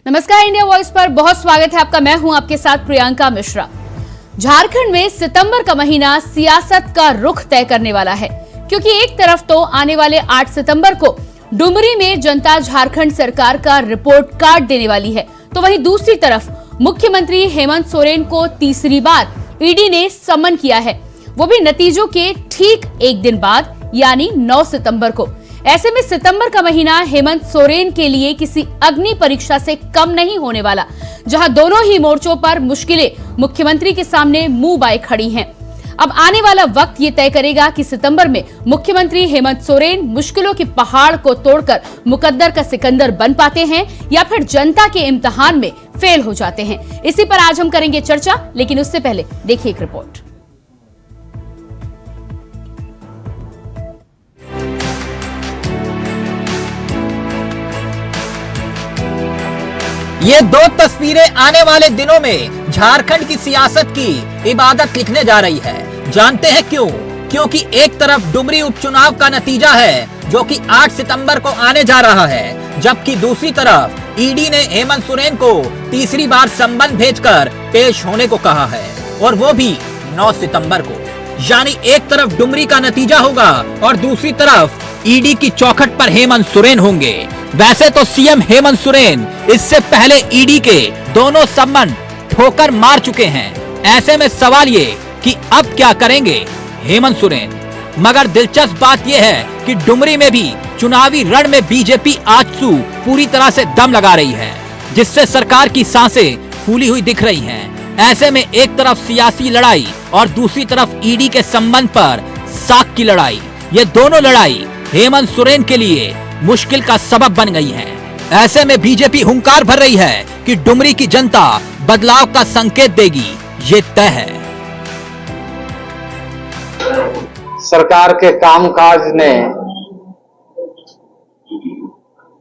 नमस्कार, India voice पर बहुत स्वागत है आपका। मैं हूं आपके साथ प्रियंका मिश्रा। झारखंड में सितंबर का महीना सियासत का रुख तय करने वाला है, क्योंकि एक तरफ तो आने वाले 8 सितंबर को डुमरी में जनता झारखंड सरकार का रिपोर्ट कार्ड देने वाली है, तो वहीं दूसरी तरफ मुख्यमंत्री हेमंत सोरेन को तीसरी बार ईडी ने समन किया है, वो भी नतीजों के ठीक एक दिन बाद यानी 9 सितंबर को। ऐसे में सितंबर का महीना हेमंत सोरेन के लिए किसी अग्नि परीक्षा से कम नहीं होने वाला, जहां दोनों ही मोर्चों पर मुश्किलें मुख्यमंत्री के सामने मुंह बाए खड़ी हैं। अब आने वाला वक्त ये तय करेगा कि सितंबर में मुख्यमंत्री हेमंत सोरेन मुश्किलों के पहाड़ को तोड़कर मुकद्दर का सिकंदर बन पाते हैं या फिर जनता के इम्तिहान में फेल हो जाते हैं। इसी पर आज हम करेंगे चर्चा, लेकिन उससे पहले देखिए एक रिपोर्ट। ये दो तस्वीरें आने वाले दिनों में झारखंड की सियासत की इबादत लिखने जा रही है। जानते हैं क्यों? क्योंकि एक तरफ डुमरी उपचुनाव का नतीजा है जो कि 8 सितंबर को आने जा रहा है, जबकि दूसरी तरफ ईडी ने हेमंत सोरेन को तीसरी बार सम्मन भेजकर पेश होने को कहा है, और वो भी 9 सितंबर को। यानी एक तरफ डुमरी का नतीजा होगा और दूसरी तरफ ईडी की चौखट पर हेमंत सोरेन होंगे। वैसे तो सीएम हेमंत सोरेन इससे पहले ईडी के दोनों सम्मन ठोकर मार चुके हैं। ऐसे में सवाल ये कि अब क्या करेंगे हेमंत सोरेन। मगर दिलचस्प बात यह है कि डुमरी में भी चुनावी रण में बीजेपी आजसू पूरी तरह से दम लगा रही है, जिससे सरकार की सांसें फूली हुई दिख रही हैं। ऐसे में एक तरफ सियासी लड़ाई और दूसरी तरफ ईडी के सम्मन पर साख की लड़ाई, ये दोनों लड़ाई हेमंत सोरेन के लिए मुश्किल का सबब बन गई है। ऐसे में बीजेपी हुंकार भर रही है कि डुमरी की जनता बदलाव का संकेत देगी, ये तय है। सरकार के कामकाज ने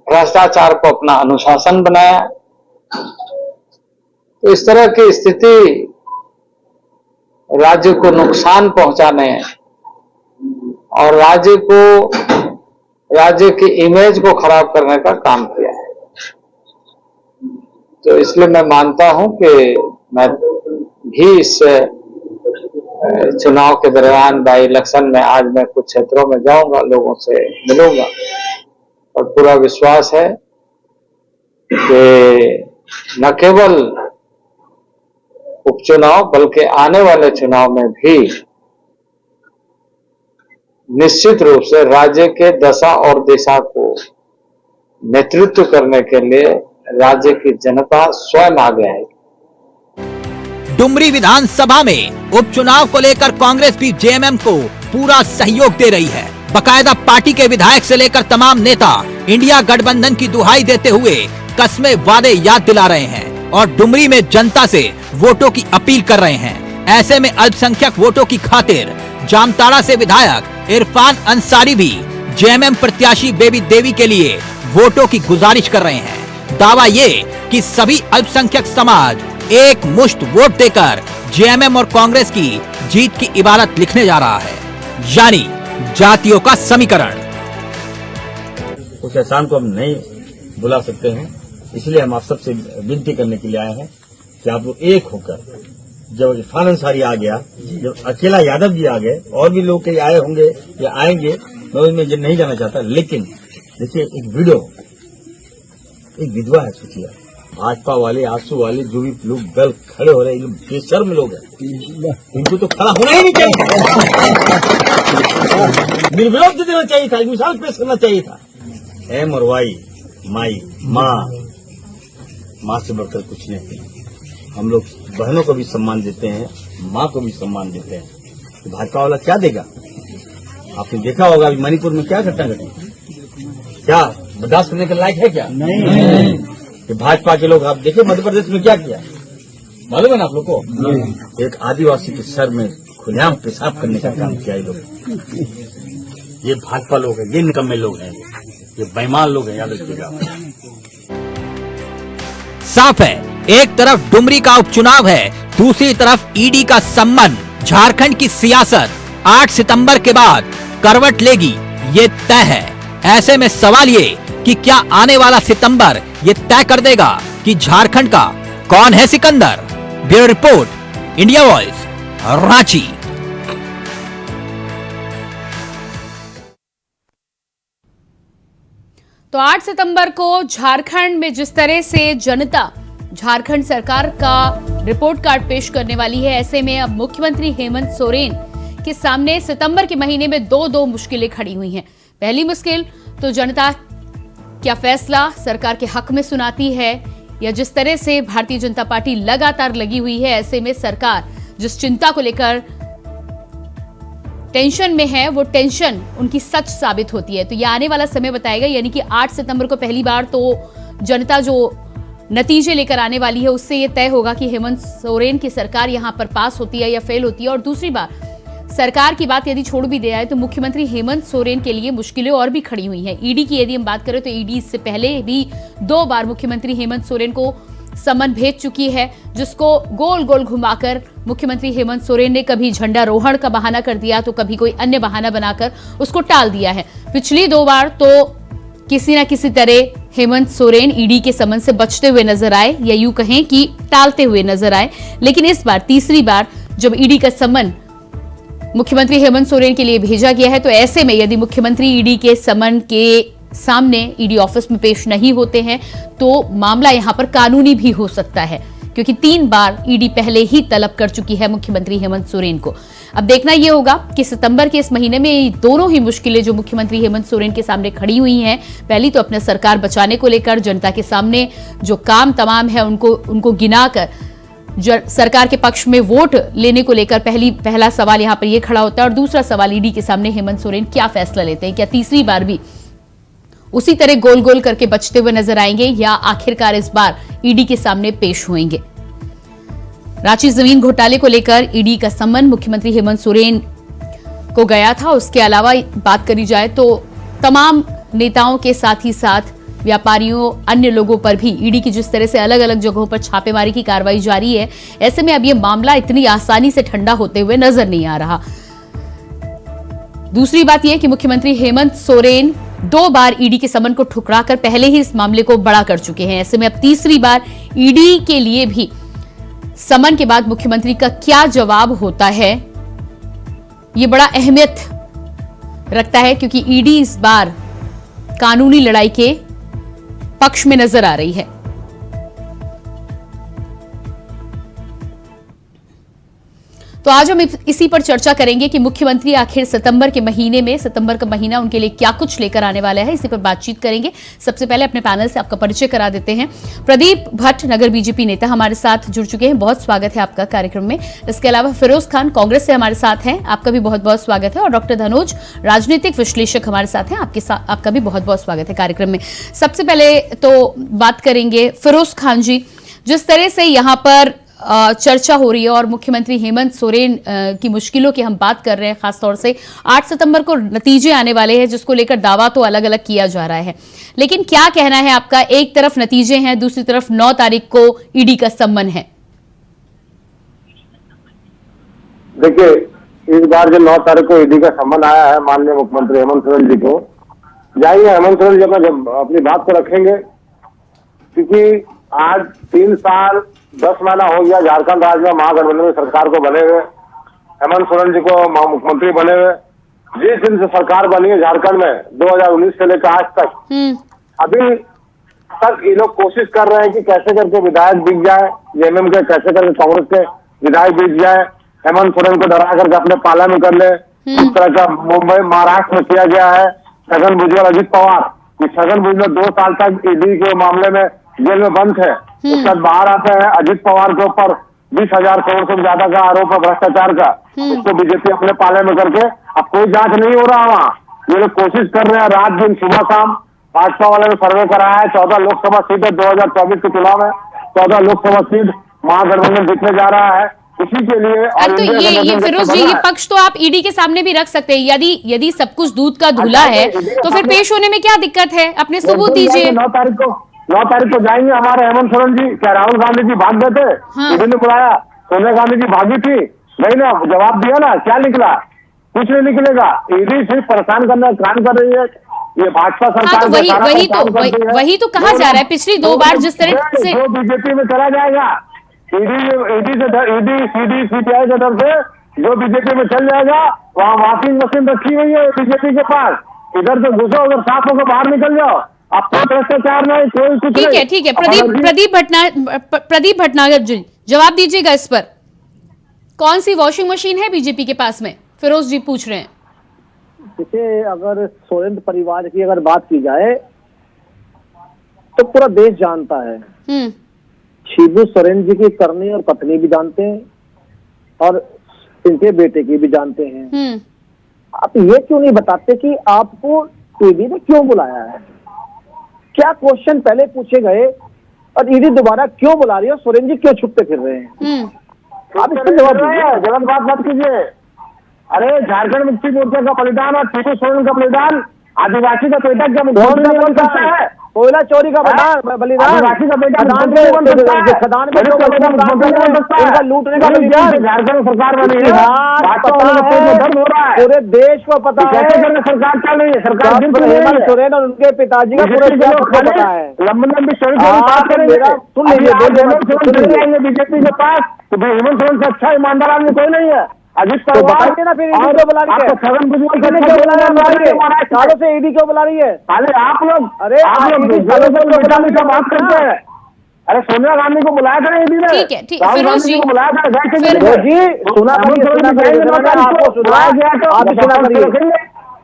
भ्रष्टाचार को अपना अनुशासन बनाया, तो इस तरह की स्थिति राज्य को नुकसान पहुंचाने और राज्य की इमेज को खराब करने का काम किया है। तो इसलिए मैं मानता हूं कि मैं भी इस चुनाव के दौरान बाई इलेक्शन में आज मैं कुछ क्षेत्रों में जाऊंगा, लोगों से मिलूंगा, और पूरा विश्वास है कि न केवल उपचुनाव बल्कि आने वाले चुनाव में भी निश्चित रूप से राज्य के दशा और दिशा को नेतृत्व करने के लिए राज्य की जनता स्वयं आगे आएगी। डुमरी विधानसभा में उपचुनाव को लेकर कांग्रेस भी जेएमएम को पूरा सहयोग दे रही है। बकायदा पार्टी के विधायक से लेकर तमाम नेता इंडिया गठबंधन की दुहाई देते हुए कस्मे वादे याद दिला रहे हैं और डुमरी में जनता से वोटों की अपील कर रहे हैं। ऐसे में अल्पसंख्यक वोटों की खातिर जामताड़ा से विधायक इरफान अंसारी भी जेएमएम प्रत्याशी बेबी देवी के लिए वोटों की गुजारिश कर रहे हैं। दावा ये कि सभी अल्पसंख्यक समाज एक मुश्त वोट देकर जेएमएम और कांग्रेस की जीत की इबारत लिखने जा रहा है, यानी जातियों का समीकरण। उस एहसान को हम नहीं बुला सकते हैं, इसलिए हम आप सबसे विनती करने के लिए आए हैं कि आप लोग एक होकर, जब इरफान अंसारी आ गया, जब अकेला यादव जी आ गए, और भी लोग कहीं आए होंगे या आएंगे, मैं उसमें नहीं जाना चाहता, लेकिन देखिए एक विधवा है, सोचिए भाजपा वाले, आंसू वाले, जो भी लोग दल खड़े हो रहे हैं, बेशर्म लोग हैं, इनको तो खड़ा होना ही नहीं चाहिए, निर्विरोध देना चाहिए था, मिसाल पेश करना चाहिए था। एम और वाई, माई, माँ से बढ़कर कुछ नहीं। हम लोग बहनों को भी सम्मान देते हैं, माँ को भी सम्मान देते हैं। तो भाजपा वाला क्या देगा? आपने देखा होगा अभी मणिपुर में क्या घटना घटी, क्या बर्दाश्त करने के लायक है? क्या नहीं। कि भाजपा के लोग, आप देखिए मध्य प्रदेश में क्या किया, मालूम है ना आप लोग को? एक आदिवासी के सर में खुलेआम पेशाब करने का काम किया ये लोग। ये भाजपा लोग हैं, ये निकम्मे लोग हैं, ये बेईमान लोग हैं, याद रखिएगा। साफ है, एक तरफ डुमरी का उपचुनाव है, दूसरी तरफ ईडी का सम्मन। झारखंड की सियासत 8 सितंबर के बाद करवट लेगी, ये तय है। ऐसे में सवाल ये कि क्या आने वाला सितंबर ये तय कर देगा कि झारखंड का कौन है Sikandar. Bureau report, India voice, Ranchi. तो 8 सितंबर को झारखंड में जिस तरह से जनता झारखंड सरकार का रिपोर्ट कार्ड पेश करने वाली है, ऐसे में अब मुख्यमंत्री हेमंत सोरेन के सामने सितंबर के महीने में दो मुश्किलें खड़ी हुई हैं। पहली मुश्किल तो जनता क्या फैसला सरकार के हक में सुनाती है, या जिस तरह से भारतीय जनता पार्टी लगातार लगी हुई है, ऐसे में सरकार जिस चिंता को लेकर टेंशन में है, वो टेंशन उनकी सच साबित होती है। तो ये आने वाला समय बताएगा, यानी कि 8 सितंबर को पहली बार तो जनता जो नतीजे लेकर आने वाली है, उससे ये तय होगा कि हेमंत सोरेन की सरकार यहां पर पास होती है या फेल होती है। और दूसरी बार सरकार की बात यदि छोड़ भी दिया है तो मुख्यमंत्री हेमंत सोरेन के लिए मुश्किलें और भी खड़ी हुई हैं। ईडी की यदि हम बात करें तो ईडी इससे पहले भी 2 बार मुख्यमंत्री हेमंत सोरेन को समन भेज चुकी है, जिसको गोल गोल घुमाकर मुख्यमंत्री हेमंत सोरेन ने कभी झंडारोहण का बहाना कर दिया तो कभी कोई अन्य बहाना बनाकर उसको टाल दिया है। पिछली 2 बार तो किसी न किसी तरह हेमंत सोरेन ईडी के समन से बचते हुए नजर आए, या यूं कहें कि टालते हुए नजर आए। लेकिन इस बार तीसरी बार जब ईडी का समन मुख्यमंत्री हेमंत सोरेन के लिए भेजा गया है, तो ऐसे में यदि मुख्यमंत्री ईडी के समन के सामने ईडी ऑफिस में पेश नहीं होते हैं तो मामला यहां पर कानूनी भी हो सकता है, क्योंकि 3 बार ईडी पहले ही तलब कर चुकी है मुख्यमंत्री हेमंत सोरेन को। अब देखना यह होगा कि सितंबर के इस महीने में दोनों ही मुश्किलें जो मुख्यमंत्री हेमंत सोरेन के सामने खड़ी हुई हैं, पहली तो अपने सरकार बचाने को लेकर जनता के सामने जो काम तमाम है उनको गिनाकर सरकार के पक्ष में वोट लेने को लेकर पहला सवाल यहां पर यह खड़ा होता है। और दूसरा सवाल ईडी के सामने हेमंत सोरेन क्या फैसला लेते हैं, क्या तीसरी बार भी उसी तरह गोल गोल करके बचते हुए नजर आएंगे, या आखिरकार इस बार ईडी के सामने पेश होंगे। रांची जमीन घोटाले को लेकर ईडी का सम्मन मुख्यमंत्री हेमंत सोरेन को गया था। उसके अलावा बात करी जाए तो तमाम नेताओं के साथ ही साथ व्यापारियों, अन्य लोगों पर भी ईडी की जिस तरह से अलग अलग जगहों पर छापेमारी की कार्रवाई जारी है, ऐसे में अब यह मामला इतनी आसानी से ठंडा होते हुए नजर नहीं आ रहा। दूसरी बात यह कि मुख्यमंत्री हेमंत सोरेन 2 बार ईडी के समन को ठुकराकर पहले ही इस मामले को बड़ा कर चुके हैं। ऐसे में अब तीसरी बार ईडी के लिए भी समन के बाद मुख्यमंत्री का क्या जवाब होता है, यह बड़ा अहमियत रखता है, क्योंकि ईडी इस बार कानूनी लड़ाई के पक्ष में नजर आ रही है। तो आज हम इसी पर चर्चा करेंगे कि मुख्यमंत्री आखिर सितंबर के महीने में, सितंबर का महीना उनके लिए क्या कुछ लेकर आने वाला है, इसी पर बातचीत करेंगे। सबसे पहले अपने पैनल से आपका परिचय करा देते हैं। प्रदीप भट्ट नगर बीजेपी नेता हमारे साथ जुड़ चुके हैं, बहुत स्वागत है आपका कार्यक्रम में। इसके अलावा फिरोज खान कांग्रेस से हमारे साथ हैं, आपका भी बहुत बहुत स्वागत है। और डॉक्टर धनोज राजनीतिक विश्लेषक हमारे साथ हैं, आपका भी बहुत बहुत स्वागत है कार्यक्रम में। सबसे पहले तो बात करेंगे फिरोज खान जी, जिस तरह से यहाँ पर चर्चा हो रही है और मुख्यमंत्री हेमंत सोरेन की मुश्किलों की हम बात कर रहे हैं, खासतौर से 8 सितंबर को नतीजे आने वाले हैं, जिसको लेकर दावा तो अलग अलग किया जा रहा है, लेकिन क्या कहना है आपका? एक तरफ नतीजे हैं, दूसरी तरफ 9 तारीख को ईडी का सम्मन है। देखिए, इस बार जो 9 तारीख को ईडी का सम्मन आया है माननीय मुख्यमंत्री हेमंत सोरेन जी को, जाइए हेमंत सोरेन जी जब अपनी बात को रखेंगे, क्योंकि आज 3 साल 10 महीना हो गया झारखंड राज्य में महागठबंधन में सरकार को बने हुए, हेमंत सोरेन जी को मुख्यमंत्री बने हुए। जिस दिन से सरकार बनी है झारखंड में 2019 से लेकर आज तक, अभी तक ये लोग कोशिश कर रहे हैं कि कैसे करके विधायक बिक जाए, जेएमएम के कैसे करके कांग्रेस के विधायक बिक जाए, हेमंत सोरेन को डरा करके अपने पाला में कर ले। इस तरह का मुंबई महाराष्ट्र में किया गया है। छगन भुजबल, अजित पवार, छगन भुजबल 2 साल तक ईडी के मामले में जेल में बंद थे, उसके बाद बाहर आते हैं। अजित पवार के ऊपर 20,000 करोड़ से ज्यादा का आरोप है भ्रष्टाचार का, उसको बीजेपी अपने पाले में करके अब कोई जांच नहीं हो रहा वहाँ। ये लोग कोशिश कर रहे हैं रात दिन सुबह शाम। भाजपा वाले ने सर्वे कराया है, 14 लोकसभा सीट है 2024 के चुनाव में, 14 लोकसभा सीट महागठबंधन जीतने जा रहा है। इसी के लिए तो ये फिरोज जी, ये पक्ष तो आप ईडी के सामने भी रख सकते हैं। यदि सब कुछ दूध का धुला है तो फिर पेश होने में क्या दिक्कत है? अपने सबूत दीजिए। 9 तारीख को जाएंगे हमारे हेमंत सोरेन जी। क्या राहुल गांधी जी भाग गए थे? ईडी ने बुलाया, सोनिया गांधी जी भागी थी, नहीं ना, जवाब दिया ना, क्या निकला? कुछ नहीं निकलेगा। ईडी सिर्फ परेशान करने का काम कर रही है। ये भाजपा हाँ, सरकार तो वही तो कहा जा रहा है पिछली 2 बार जिस तरह से जो बीजेपी में चला जाएगा, ईडी सीडी सीबीआई के तरफ से जो बीजेपी में चल जाएगा, वहाँ वॉशिंग मशीन रखी हुई है बीजेपी के पास, इधर से घुसो, अगर साफ होकर बाहर निकल जाओ, अब तो भ्रष्टाचार नहीं, कोई कुछ नहीं। ठीक है प्रदीप भटनागर जी, जवाब दीजिएगा इस पर। कौन सी वॉशिंग मशीन है बीजेपी के पास में? फिरोज जी पूछ रहे हैं। जैसे अगर सोरेन परिवार की अगर बात की जाए तो पूरा देश जानता है, शिबू सोरेन जी की करनी और पत्नी भी जानते हैं और इनके बेटे की भी जानते हैं। आप ये क्यों नहीं बताते कि आपको ईडी ने क्यों बुलाया है? क्या क्वेश्चन पहले पूछे गए और ईडी दोबारा क्यों बुला रही है? सोरेन जी क्यों छुपते फिर रहे हैं? आप इसका जवाब दीजिए, गलत बात मत कीजिए। अरे झारखंड मुक्ति मोर्चा का बलिदान और टीपू सोरेन का बलिदान, आदिवासी का बेटा क्या मुख्यमंत्री बन सकता है? कोयला चोरी का बलिदान, आदिवासी का बेटा खदान में इनका लूटने का बलिदान झारखंड सरकार बनी है, दर्द हो रहा है, पूरे देश को पता है। सरकार चल रही है, सरकार हेमंत सोरेन और उनके पिताजी का पूरे देश को पता है। लंबी लंबी स्टोरी बात करेंगे, सुन लीजिए, बीजेपी के पास हेमंत सोरेन से अच्छा ईमानदार आदमी कोई नहीं है। अजित तो बताइए ना फिर ईडी क्यों बुला रही है? सालों से ईडी क्यों बुला रही है? अरे आप लोग बात करते हैं। अरे सोनिया गांधी को बुलाया था ईडी ने, ठीक है राहुल गांधी को बुलाया था,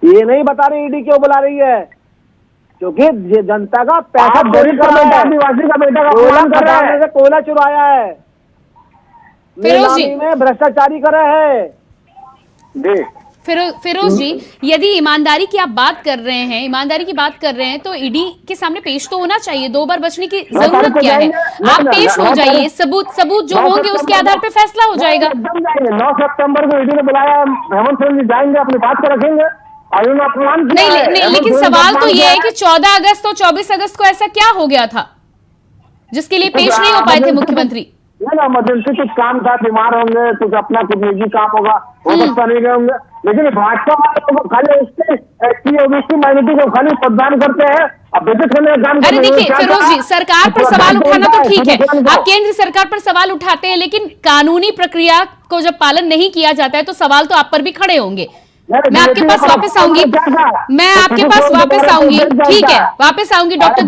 ये नहीं बता रहे ईडी क्यों बुला रही है, क्योंकि जनता का पैसा चोरी कर रहा है, आदिवासी का बेटा का अपमान कर रहा है, कोयला चुराया है, फिरोज जी में भ्रष्टाचारी कर रहे हैं। फिरोज जी, यदि ईमानदारी की आप बात कर रहे हैं, ईमानदारी की बात कर रहे हैं, तो ईडी के सामने पेश तो होना चाहिए। 2 बार बचने की जरूरत क्या है? आप पेश हो जाइए, सबूत जो होंगे उसके आधार पे फैसला हो जाएगा। 9 सितंबर को ईडी ने बुलाया, हेमंत सोरेन जी जाएंगे, अपनी बात को रखेंगे और उन्होंने अपमान किया है। नहीं, लेकिन सवाल तो ये है कि 14 अगस्त और 24 अगस्त को ऐसा क्या हो गया था जिसके लिए पेश नहीं हो पाए थे मुख्यमंत्री? ना इमरजेंसी कुछ काम था, बीमार होंगे, कुछ अपना कुछ निजी काम होगा, हो सकता नहीं गए होंगे, लेकिन भाजपा वाले को खाली उसकी ओबीसी माइनॉरिटी को खाली मतदान करते हैं। अब बेसिस करने का काम। अरे देखिए फिरोज जी, सरकार पर सवाल उठाना तो ठीक है, आप केंद्र सरकार पर सवाल उठाते हैं, लेकिन कानूनी प्रक्रिया को जब पालन नहीं किया जाता है तो सवाल तो आप पर भी खड़े होंगे। मैं आपके पास वापस आऊंगी, ठीक है, वापस आऊंगी। डॉक्टर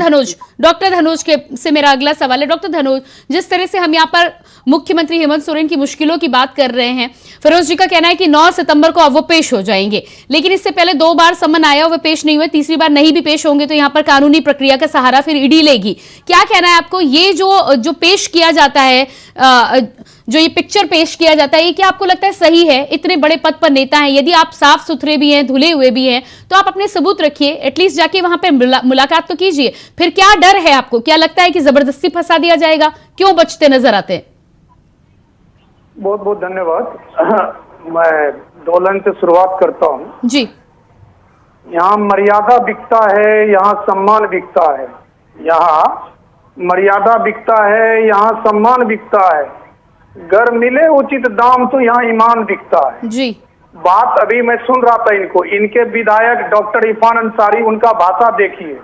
धनोज से मेरा अगला सवाल है। डॉक्टर धनोज, जिस तरह से हम यहाँ पर मुख्यमंत्री हेमंत सोरेन की मुश्किलों की बात कर रहे हैं, फिरोज जी का कहना है कि 9 सितंबर को अब वो पेश हो जाएंगे, लेकिन इससे पहले 2 बार समन आया, वो पेश नहीं हुए, तीसरी बार नहीं भी पेश होंगे तो यहाँ पर कानूनी प्रक्रिया का सहारा फिर ईडी लेगी। क्या कहना है आपको? ये जो पेश किया जाता है, जो ये पिक्चर पेश किया जाता है, ये क्या आपको लगता है सही है? इतने बड़े पद पर नेता हैं, यदि आप साफ सुथरे भी हैं, धुले हुए भी हैं, तो आप अपने सबूत रखिए, एटलीस्ट जाके वहां पे मुलाकात तो कीजिए। फिर क्या डर है आपको? क्या लगता है कि जबरदस्ती फंसा दिया जाएगा? क्यों बचते नजर आते हैं? बहुत बहुत धन्यवाद। मैं 2 लाइन से शुरुआत करता हूँ जी। यहाँ मर्यादा बिकता है, यहाँ सम्मान बिकता है, यहाँ मर्यादा बिकता है, यहाँ सम्मान बिकता है, घर मिले उचित दाम तो यहाँ ईमान बिकता है। जी। बात अभी मैं सुन रहा था, इनके विधायक डॉक्टर इरफान अंसारी, उनका भाषा देखिए,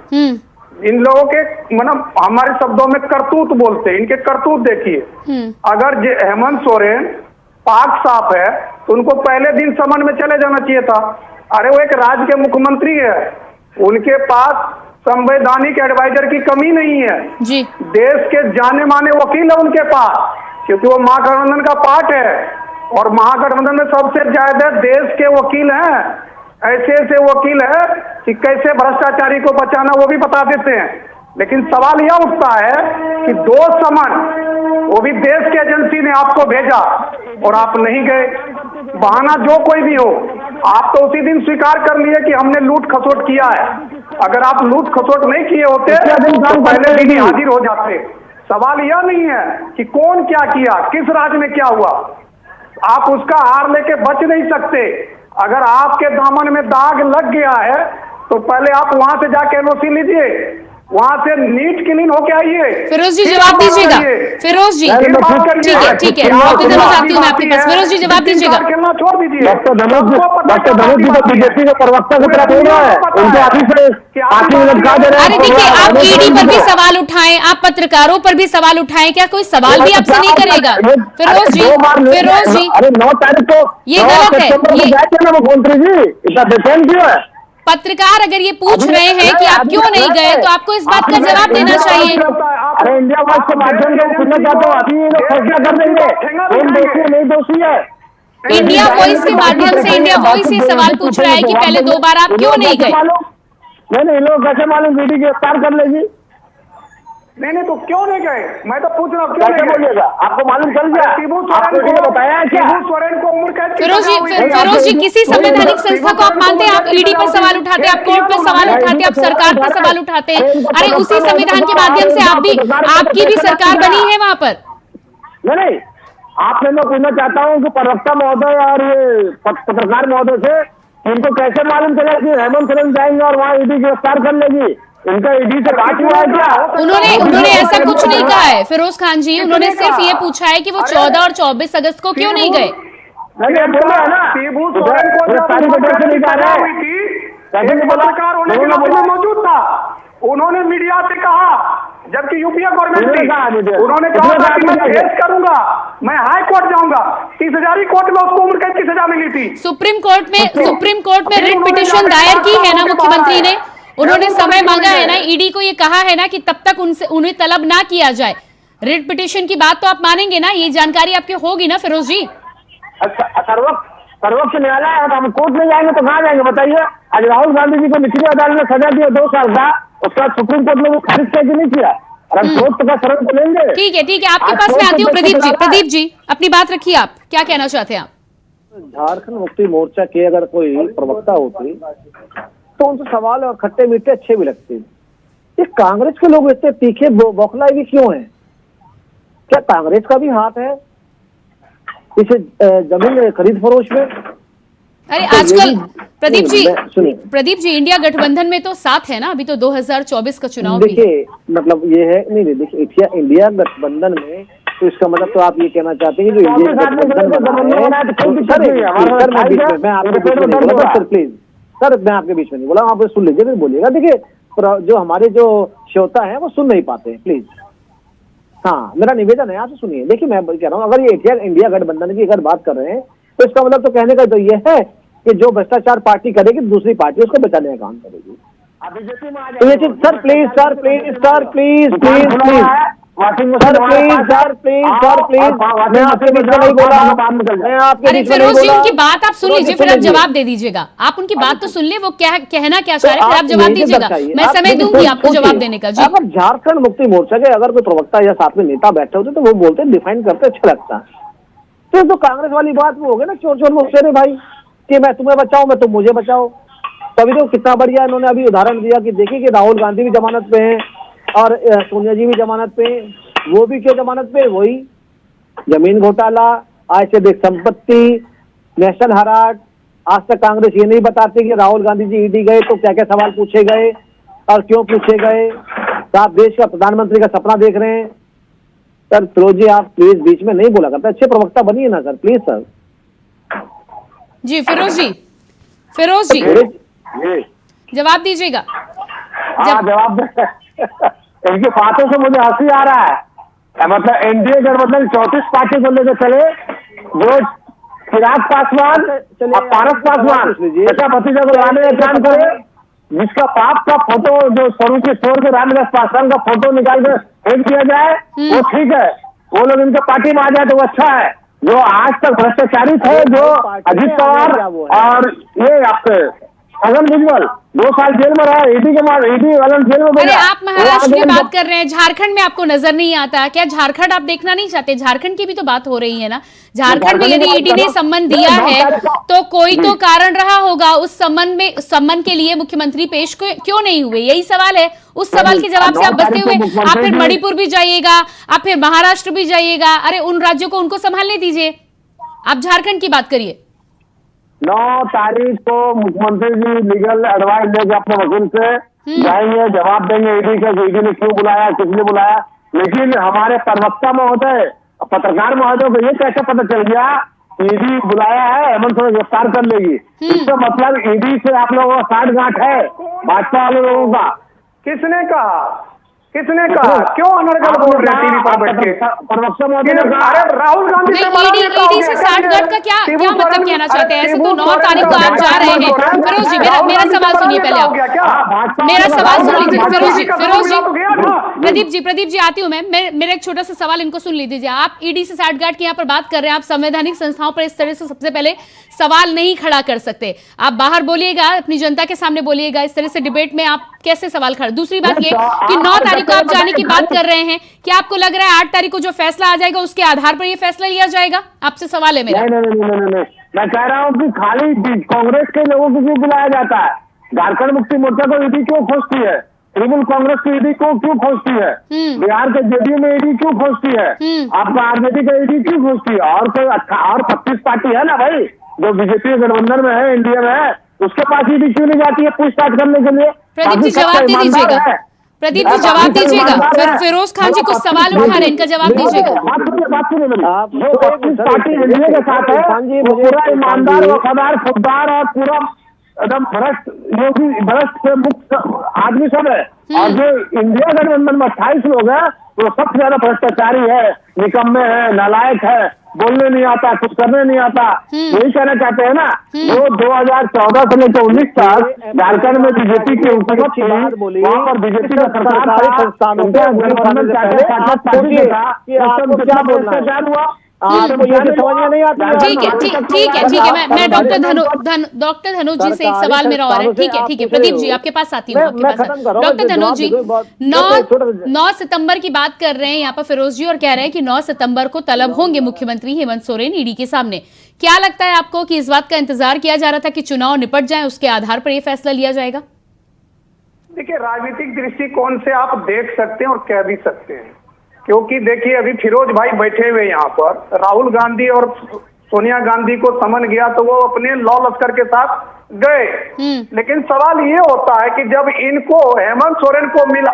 इन लोगों के मतलब हमारे शब्दों में करतूत बोलते हैं, इनके करतूत देखिए। अगर हेमंत सोरेन पाक साफ है तो उनको पहले दिन समन में चले जाना चाहिए था। अरे वो एक राज्य के मुख्यमंत्री है, उनके पास संवैधानिक एडवाइजर की कमी नहीं है जी। देश के जाने माने वकील है उनके पास, क्योंकि वो महागठबंधन का पार्ट है और महागठबंधन में सबसे ज्यादा देश के वकील हैं। ऐसे वकील है कि कैसे भ्रष्टाचारी को बचाना वो भी बता देते हैं। लेकिन सवाल यह उठता है कि 2 समन, वो भी देश की एजेंसी ने आपको भेजा और आप नहीं गए। बहाना जो कोई भी हो, आप तो उसी दिन स्वीकार कर लिए कि हमने लूट खसोट किया है। अगर आप लूट खसोट नहीं किए होते तो पहले दिन ही हाजिर हो जाते। सवाल यह नहीं है कि कौन क्या किया, किस राज्य में क्या हुआ, आप उसका हार लेके बच नहीं सकते। अगर आपके दामन में दाग लग गया है तो पहले आप वहां से जाके एनओसी लीजिए, वहां से नीट क्लीन होके आइए। फिरोज जी जवाब दीजिएगा। फिरोज जी ठीक है डॉक्टर धनुष आती हूँ मैं आपके पास। फिरोज जी जवाब दीजिएगा। खेलना छोड़ दीजिए। डॉक्टर धनुष जी तो बीजेपी के प्रवक्ता की तरह बोल रहा है, उनके ऑफिस से 5 मिनट कहा दे रहे हैं। अरे देखिए, आप ईडी पर भी सवाल उठाएं, आप पत्रकारों पर भी सवाल उठाएं, क्या कोई सवाल भी आपसे नहीं करेगा? फिरोज जी अरे 9 तारीख को ये गलत है। ये मुख्यमंत्री जी इतना डिफेंड क्यों है? पत्रकार अगर ये पूछ रहे हैं कि आप क्यों नहीं गए, तो आपको इस बात का जवाब देना चाहिए। अरे इंडिया वॉइस के माध्यम से पूछना चाहता हूँ, अभी ये लोग फैसला कर देंगे कौन दोषी है नहीं दोषी है। इंडिया वॉइस के माध्यम से इंडिया वॉइस ये सवाल पूछ रहा है कि पहले 2 बार आप क्यों नहीं गए? नहीं लोग कैसे मालूम ईडी गिरफ्तार कर लेगी? नहीं तो क्यों नहीं गए? मैं तो पूछ रहा हूँ क्यों नहीं बोलिएगा? आपको मालूम चल गया? आपको किसी ने बताया क्या? सोरेन को उम्र कैद की फिरोज जी किसी संवैधानिक संस्था को आप मानते हैं? आप ईडी पर सवाल उठाते हैं, आप कोर्ट पर सवाल उठाते हैं, आप सरकार पर सवाल उठाते हैं। अरे उसी संविधान के माध्यम से आपकी भी सरकार बनी है वहां पर। नहीं आपसे मैं पूछना चाहता हूँ कि प्रवक्ता महोदय और ये पत्रकार महोदय से इनको कैसे मालूम चला कि हेमंत सोरेन जाएंगे और वहाँ ईडी गिरफ्तार कर लेगी? उनका ईडी से बात हुआ है क्या? उन्होंने ऐसा कुछ नहीं कहा है फिरोज खान जी। उन्होंने सिर्फ ये पूछा है कि वो 14 और 24 अगस्त को क्यों नहीं गए। नहीं बोल रहा है ना, मौजूद था। उन्होंने मीडिया से कहा, जबकि यूपीए गवर्नमेंट थी, उन्होंने कहा था कि मैं केस करूंगा, मैं हाई कोर्ट जाऊंगा। 30,000 कोर्ट में उसको उम्र कैद की सजा मिली थी। सुप्रीम कोर्ट में रिट पिटीशन दायर की है ना मुख्यमंत्री ने। उन्होंने समय मांगा है ना, ईडी को ये कहा है ना कि तब तक उन्हें तलब ना किया जाए। रिट पिटीशन की बात तो आप मानेंगे ना? ये जानकारी आपके होगी ना फिरोज जी? सर्वोच्च न्यायालय है, हम कोर्ट में जाएंगे तो कहाँ जाएंगे बताइए? आज राहुल गांधी जी को निचली अदालत ने सजा दिया 2 साल का, उसके बाद सुप्रीम कोर्ट ने वो खारिज किया कि नहीं किया? और हम कोर्ट का शरण तो लेंगे। ठीक है आपके पास में आती हूँ। प्रदीप जी अपनी बात रखिए, आप क्या कहना चाहते हैं? आप झारखंड मुक्ति मोर्चा के अगर कोई प्रवक्ता होते तो उनसे सवाल और खट्टे मीठे अच्छे भी लगते। ये कांग्रेस के लोग इतने तीखे बौखलाए भी क्यों हैं? क्या कांग्रेस का भी हाथ है इसे जमीन खरीद फरोश में? अरे आजकल प्रदीप जी इंडिया गठबंधन में तो साथ है ना, अभी तो 2024 का चुनाव भी। देखिए मतलब ये है, नहीं देखिए इंडिया गठबंधन में तो इसका मतलब तो आप ये कहना चाहते हैं कि जो इंडिया गठबंधन सर मैं आपके बीच में नहीं बोला, आप सुन लीजिए फिर बोलिएगा। देखिए जो हमारे जो श्रोता है वो सुन नहीं पाते, प्लीज। हाँ मेरा निवेदन है, आपसे सुनिए। देखिए मैं कह रहा हूँ, अगर ये इंडिया गठबंधन की अगर बात कर रहे हैं तो इसका मतलब तो कहने का तो ये है कि जो भ्रष्टाचार पार्टी करेगी दूसरी पार्टी उसको बचाने का काम करेगी। तो ये चीज सर प्लीज मैं आपके बीच में नहीं बोला। अरे फिरोज जी उनकी बात आप सुन लीजिए, फिर आप जवाब दे दीजिएगा। आप उनकी बात तो सुन लिए, वो क्या कहना क्या चाह रहे हैं, फिर आप जवाब दीजिएगा। मैं समय दूंगी आपको जवाब देने का। जी अगर झारखंड मुक्ति मोर्चा के अगर कोई प्रवक्ता या साथ में नेता बैठे होते तो वो बोलते डिफाइन करते अच्छा लगता। तो कांग्रेस वाली बात वो हो गई ना चोर मुझसे भाई कि मैं तुम्हें बचाऊं, मैं तुम मुझे बचाओ। तभी तो कितना बढ़िया इन्होंने अभी उदाहरण दिया कि देखिए कि राहुल गांधी भी जमानत पे हैं और सोनिया जी भी जमानत पे, वो भी क्यों जमानत पे? वही जमीन घोटाला, आज से देख संपत्ति, नेशनल हेराल्ड। आज तक कांग्रेस ये नहीं बताती कि राहुल गांधी जी ईडी गए तो क्या क्या सवाल पूछे गए और क्यों पूछे गए। तो आप देश का प्रधानमंत्री का सपना देख रहे हैं सर। फिरोज जी आप प्लीज बीच में नहीं बोला करते, अच्छे प्रवक्ता बनिए ना सर, प्लीज सर। जी फिरोज जी जवाब दीजिएगा। जवाब इनकी बातों से मुझे हंसी आ रहा है। मतलब एनडीए गठबंधन 34 पार्टी को लेकर चले, जो चिराग पासवान और पारस पासवान ऐसा भतीजा को रामविलास पासवान करे, जिसका बाप का फोटो जो स्वरूप के छोड़ के रामविलास पासवान का फोटो निकाल कर फेंक दिया जाए, वो ठीक है। वो लोग इनके पार्टी में आ जाए तो वो अच्छा है। जो आज तक भ्रष्टाचारी थे, जो अजित पवार और ये आपके छगन भुजबल 2 साल जेल में रहा, ईडी वाला जेल में। अरे आप महाराष्ट्र की बात कर रहे हैं, झारखंड में आपको नजर नहीं आता क्या? झारखंड आप देखना नहीं चाहते? झारखंड की भी तो बात हो रही है ना। झारखंड में यदि ईडी ने सम्मन दिया है तो कोई तो कारण रहा होगा। उस सम्मन के लिए मुख्यमंत्री पेश क्यों नहीं हुए? यही सवाल है। उस सवाल के जवाब से आप बचते हुए आप फिर मणिपुर भी जाइएगा, आप फिर महाराष्ट्र भी जाइएगा। अरे उन राज्यों को उनको संभालने दीजिए, आप झारखंड की बात करिए। 9 तारीख को मुख्यमंत्री जी लीगल एडवाइस लेके अपने वकील से जाएंगे, जवाब देंगे ईडी का, ईडी ने क्यों बुलाया, किसने बुलाया। लेकिन हमारे प्रवक्ता महोदय, पत्रकार महोदय को ये कैसे पता चल गया ईडी बुलाया है, हेमंत सोरेन गिरफ्तार कर लेगी। इसका मतलब ईडी से आप लोगों का साठगांठ है, भाजपा वाले लोगों का। किसने कहा, किसने कहा, क्यों अनर्गल बोल रहे हैं टीवी पर बैठ के? प्रवक्ता महोदय ने कहा, अरे राहुल गांधी से ईडी से साठगांठ का क्या मतलब कहना चाहते हैं? ऐसे तो 9 तारीख को आप जा रहे हैं। फिरोज जी मेरा सवाल सुनिए पहले आप, मेरा सवाल सुन लीजिए। फिरोज जी, प्रदीप जी आती हूँ मैं, मेरा एक छोटा सा सवाल इनको सुन लीजिए। आप ईडी से साठगांठ की यहाँ पर बात कर रहे हैं, आप संवैधानिक संस्थाओं पर इस तरह से सबसे पहले सवाल नहीं खड़ा कर सकते। आप बाहर बोलिएगा, अपनी जनता के सामने बोलिएगा, इस तरह से डिबेट में आप कैसे सवाल खड़ा। दूसरी बात ये कि 9 तारीख को आप जाने की बात कर रहे हैं, क्या आपको लग रहा है 8 तारीख को जो फैसला आ जाएगा उसके आधार पर ये फैसला लिया जाएगा? आपसे सवाल है मेरा। नहीं, मैं कह रहा हूँ कि खाली कांग्रेस के लोगों को क्यों बुलाया जाता है? झारखंड मुक्ति मोर्चा को ईडी क्यों खोजती है? तृणमूल कांग्रेस की ईडी को क्यों खोजती है? बिहार के जेडीयू में ईडी क्यों खोजती है? आपका आरजेडी का ईडी क्यों खोजती है? और कोई और 25 पार्टी है ना भाई, जो बीजेपी गठबंधन में है, इंडिया में है, उसके पास ईडी क्यों नहीं जाती है पूछताछ करने के लिए? प्रदीप जी जवाब दे दीजिएगा, प्रदीप जी जवाब दीजिएगा। फिर फिरोज खान जी कुछ सवाल उठा रहे हैं, इनका जवाब दीजिएगा। बात सुनिए मेरी, पार्टी एनडीए के साथ है, वो पूरा ईमानदार, वफादार, खुददार और पूरा एकदम भ्रष्ट, योगी भ्रष्ट से मुक्त आदमी सब है। और जो इंडिया गठबंधन में 28 लोग हैं, वो सबसे ज्यादा भ्रष्टाचारी है, निकम्मे है, नालायक है, बोलने नहीं आता, कुछ करने नहीं आता। यही कहना चाहते हैं ना। वो 2014 से लेकर 19 तक झारखंड में बीजेपी की हुकूमत थी, वहाँ पर बीजेपी का सरकार था, उनका गठबंधन क्या भ्रष्टाचार हुआ, आपको ये समझ नहीं आता। ठीक है। मैं डॉक्टर धनुष जी से एक सवाल मेरा और है। ठीक है प्रदीप जी आपके पास आती हूँ, आपके पास डॉक्टर धनुष जी 9 सितंबर की बात कर रहे हैं यहाँ पर फिरोज जी, और कह रहे हैं कि 9 सितंबर को तलब होंगे मुख्यमंत्री हेमंत सोरेन ईडी के सामने। क्या लगता है आपको कि इस बात का इंतजार किया जा रहा था कि चुनाव निपट जाए, उसके आधार पर यह फैसला लिया जाएगा? देखिए, राजनीतिक दृष्टिकोण से आप देख सकते हैं और कह भी सकते हैं, क्योंकि देखिए अभी फिरोज भाई बैठे हुए यहाँ पर, राहुल गांधी और सोनिया गांधी को समन गया तो वो अपने लॉ लश्कर के साथ गए। लेकिन सवाल ये होता है कि जब इनको हेमंत सोरेन को मिला,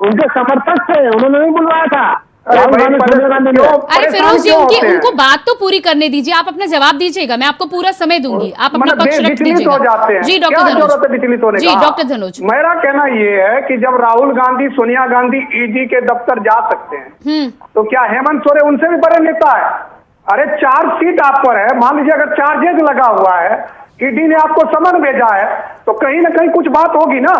उनके समर्थक थे, उन्होंने नहीं बुलवाया था। अरे फिरोज जी उनको बात तो पूरी करने दीजिए, आप अपना जवाब दीजिएगा, मैं आपको पूरा समय दूंगी, आप अपना पक्ष रख दीजिएगा। जी डॉक्टर धनुष। जी डॉक्टर धनुष, मेरा कहना ये है कि जब राहुल गांधी सोनिया गांधी ईडी के दफ्तर जा सकते हैं, तो क्या हेमंत सोरेन उनसे भी बड़े नेता है? अरे चार्जशीट आप पर है, मान लीजिए अगर चार्जेज लगा हुआ है, ईडी ने आपको समन भेजा है, तो कहीं ना कहीं कुछ बात होगी ना।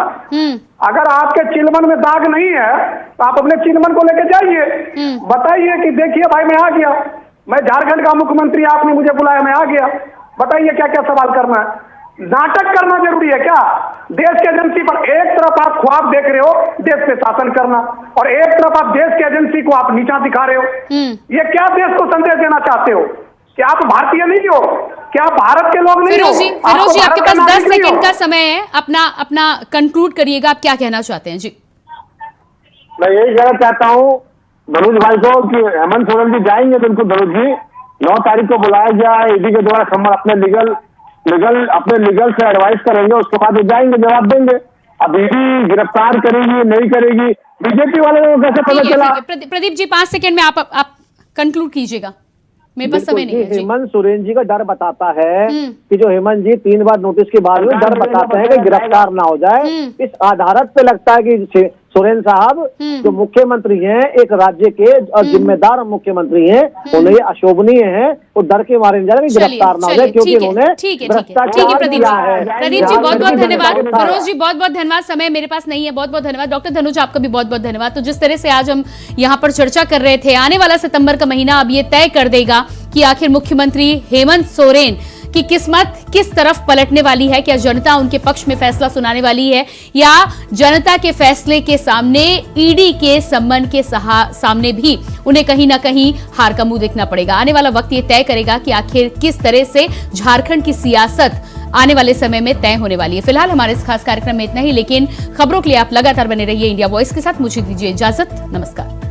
अगर आपके चिलमन में दाग नहीं है तो आप अपने चिलमन को लेके जाइए, बताइए कि देखिए भाई मैं आ गया, मैं झारखंड का मुख्यमंत्री, आपने मुझे बुलाया, मैं आ गया, बताइए क्या क्या सवाल करना है। नाटक करना जरूरी है क्या? देश की एजेंसी पर एक तरफ आप ख्वाब देख रहे हो देश पे शासन करना, और एक तरफ आप देश की एजेंसी को आप नीचा दिखा रहे हो। ये क्या देश को संदेश देना चाहते हो? क्या आप भारतीय नहीं हो? क्या भारत के लोग नहीं हो? फिरोज जी आपके पास 10 सेकंड का समय है, अपना कंक्लूड करिएगा, आप क्या कहना चाहते हैं? जी मैं यही कहना चाहता हूँ धनुष भाई को कि हेमंत सोरेन जी जाएंगे तो उनको धनुष जी 9 तारीख को बुलाया गया है, ईडी के द्वारा सम्मान अपने लीगल से एडवाइस करेंगे, उसके बाद वो जाएंगे, जवाब देंगे। अब ईडी गिरफ्तार करेगी नहीं करेगी, बीजेपी वाले को कैसे पता चला? प्रदीप जी 5 सेकंड में आप कंक्लूड कीजिएगा, मेरे पास समय नहीं है। हेमंत सोरेन जी का डर बताता है कि जो हेमंत जी 3 बार नोटिस के बाद डर बताते हैं कि गिरफ्तार ना हो जाए। इस आधारत पे लगता है कि सोरेन साहब जो मुख्यमंत्री हैं, एक राज्य के और जिम्मेदार मुख्यमंत्री हैं, उन्हें ये अशोभनीय है, वो डर के मारे जा रहे हैं गिरफ्तार ना हो जाए, क्योंकि उन्होंने भ्रष्टाचार किया है। प्रदीप जी बहुत बहुत धन्यवाद, फिरोज जी बहुत बहुत धन्यवाद, समय मेरे पास नहीं है, बहुत बहुत धन्यवाद। डॉक्टर धनुष आपका भी बहुत बहुत धन्यवाद। तो जिस तरह से आज हम यहाँ पर चर्चा कर रहे थे, आने वाला सितंबर का महीना अब ये तय कर देगा कि आखिर मुख्यमंत्री हेमंत सोरेन की किस्मत किस तरफ पलटने वाली है। क्या जनता उनके पक्ष में फैसला सुनाने वाली है, या जनता के फैसले के सामने ईडी के सम्मन के सामने भी उन्हें कहीं ना कहीं हार का मुंह देखना पड़ेगा। आने वाला वक्त ये तय करेगा कि आखिर किस तरह से झारखंड की सियासत आने वाले समय में तय होने वाली है। फिलहाल हमारे इस खास कार्यक्रम में इतना ही, लेकिन खबरों के लिए आप लगातार बने रहिए इंडिया वॉइस के साथ। मुझे दीजिए इजाजत, नमस्कार।